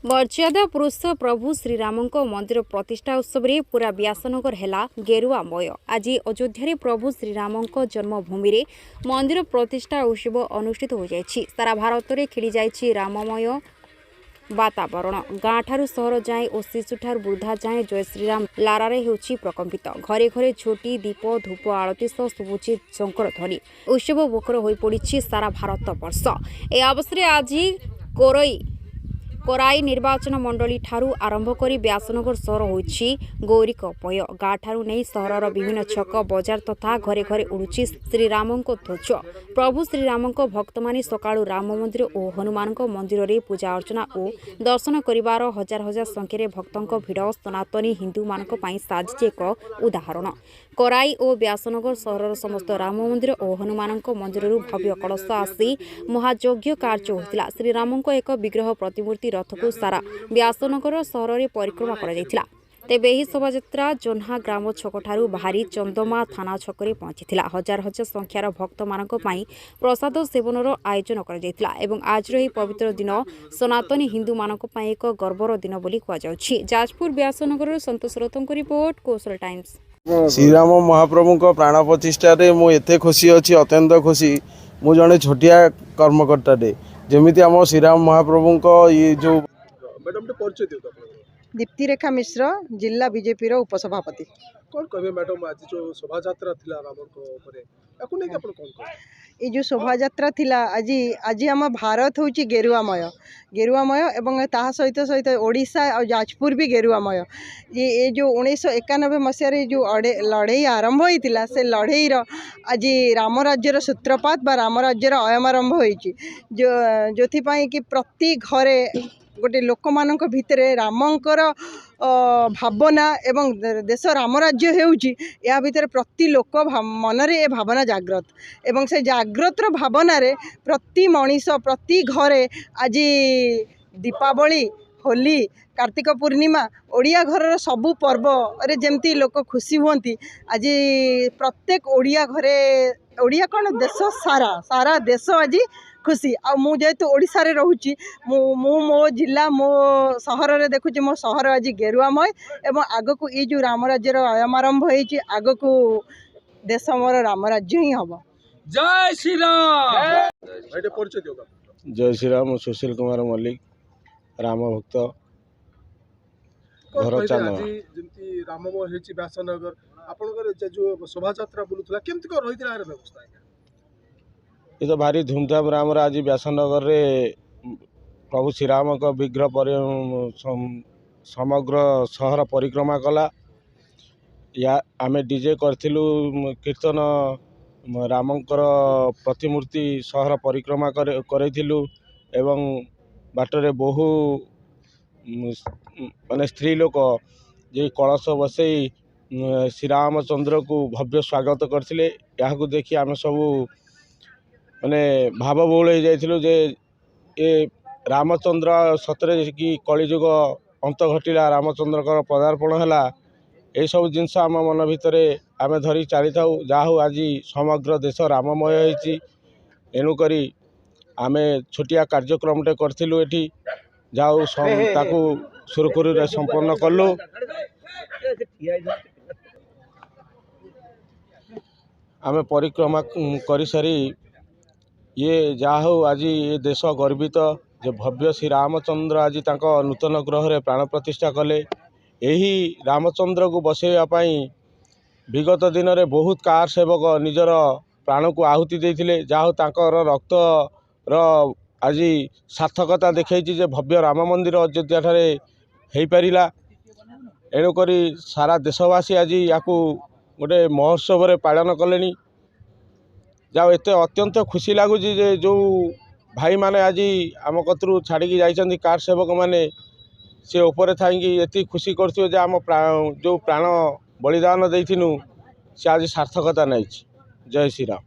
मर्यादा पुरुष प्रभु श्रीरामक मंदिर प्रतिष्ठा उत्सव में पूरा व्यासनगर है गेरुआमय। आज अयोध्या प्रभु श्रीरामक जन्मभूमि में मंदिर प्रतिष्ठा उत्सव अनुष्ठित हो जाएगी। सारा भारत में खेली जाएगी राममय वातावरण। गाँ ठारू सहर जाए और शिशु ठारू वृद्धा जाए जय श्रीराम लारारे होछि प्रकम्पित। घरे घरे झोटी दीप धूप आरती सह शुभुछि शंकर ध्वनि। उत्सव मुखर हो पड़ी सारा भारत वर्ष। ए अवसर में आज कोराई निर्वाचन मंडली ठारू आरंभ करी व्यासनगर सहर होइछि गौरीकपय। गाँ ठारू नहीं सहरर विभिन्न छक बजार तथा घरे घरे उड़ुछि श्रीरामको ध्वज। प्रभु श्रीरामको भक्त माने सकाळु राम मंदिर और हनुमान मंदिर रे पूजा अर्चना और दर्शन करिवार हजार हजार संख्यारे भक्तों भिड़ सनातनी हिंदू मानक पई साजिछि एक उदाहरण। कोराई और व्यासनगर सहरर समस्त राम मंदिर और हनुमान मंदिर भव्य कलश आसी महायज्ञ कार्य होता। श्रीरामको एक विग्रह प्रतिमूर्ति रथ को सारा व्यासनगर सहर में परिक्रमा करा। तेबे यह शोभायात्रा जोन्हा ग्राम छक ठारू बाहरी चंदमा थाना छकरे पहुंची। हजार हजार संख्यार भक्त मानक पई प्रसाद सेवनर आयोजन करा एवं आज यह पवित्र दिन सनातनी हिंदू मानक पई एक गर्वर दिन बोली कहुछि। जाजपुर व्यासनगर संतोष रथों रिपोर्ट कौशल टाइम्स। श्रीराम महाप्रभु को प्राण प्रतिष्ठा मुझे खुशी अच्छी अत्यंत खुशी। मु जड़े छोटिया कर्मकर्ताटे जमीती आम श्रीराम महाप्रभु को ये जो दीप्ति रेखा मिश्र जिला बीजेपी रो उपसभापति। कौन कहबे मैडम आज जो शोभा यात्रा थिला रामन को ऊपर याकु नै अपन कौन ये जो शोभा यात्रा थिला आज आम भारत होची गेरुआमय एवं ताहा सहित सहित ओडिशा और जाजपुर भी गेरुआमय। ये जो 1991 मसीह जो लड़ई आरंभ होइतिला से लड़ई रो आज राम राज्यर सूत्रपात बा राम राज्यर अयमारंभ होइची। जो पई कि प्रति घरे गोटे लोक मानक भितरे रामंकर भावना एवं देश राम राज्य हेउची या भितर प्रति लोक मनरे ए भावना जाग्रत एवं से जाग्रतर भावना रे प्रति मनीष प्रति घरे आज दीपावली होली कार्तिक पूर्णिमा ओडिया घरर सबू पर्व रे जेमती लोक खुशी हुंती। आज प्रत्येक ओडिया घरे ओडिया कौन देश सारा देश आज खुशी। आ मु जेहेतु ओडिशा रे रहूची मो जिला मो सहर रे देखुची मो सहर आज गेरुआमय एवं आग को ये जो राम राज्यर आरंभ होइची आग को देश मोर राम राज्य ही हम। जय श्री राम। जय श्री राम। सुशील कुमार मल्लिक राम भक्त घर चांद जेमती राममय हेची व्यासनगर आपनकर जो शोभा यात्रा बुलुतला केमती को रहितला रे व्यवस्था ये तो भारी धूमधाम राम आज व्यासनगर रे प्रभु श्रीराम का विग्रह पर समग्र सहर परिक्रमा कला। या आमे डीजे करथिलु कीर्तन रामंकर प्रतिमूर्ति सहर परिक्रमा करैथिलु एवं बाटरे बहु माने स्त्री लोक जे कलश बसई श्रीरामचंद्र को भव्य स्वागत करथिले। या देखि आमे सबू माने भावबहुल हो जाइथिलु जे ए रामचंद्र सतरे कि कलिजुग अंत घटिला रामचंद्र पदार्पण हैला ए सब जिनस आम मन भितर आमे धरी चली था। जहा हो आज समग्र देश राममय होइछि एणुकरी आमे छोटिया कार्यक्रमटे करथिलु एठी जाऊ ताकू सुरखुरु रे संपन्न कलु। आमे परिक्रमा करि सारी ये जहा हो आज ये देश गर्वित जे भव्य श्री रामचंद्र आज तांको नूतन ग्रह रे प्राण प्रतिष्ठा कले। यही रामचंद्र को बसैवाई विगत दिन में बहुत कार सेवक निजर प्राण को आहुति देथिले। जहा हो तांकर रक्त आज सार्थकता देखै जे भव्य राम मंदिर अयोध्या ठारे हेई पारिला। एणुकरी सारा देशवासी आज याकू गोटे महोत्सव रे पालन कलेनी। जाओ एते अत्यंत खुशी लगुच जो भाई माने आज आम कतरू छाड़ी जाइछन्ती कार सेवक माने से ऊपर थी एति खुशी करथि जे आम जो प्राण बलिदान देथिनु से आज सार्थकता नहीं। जय श्री राम।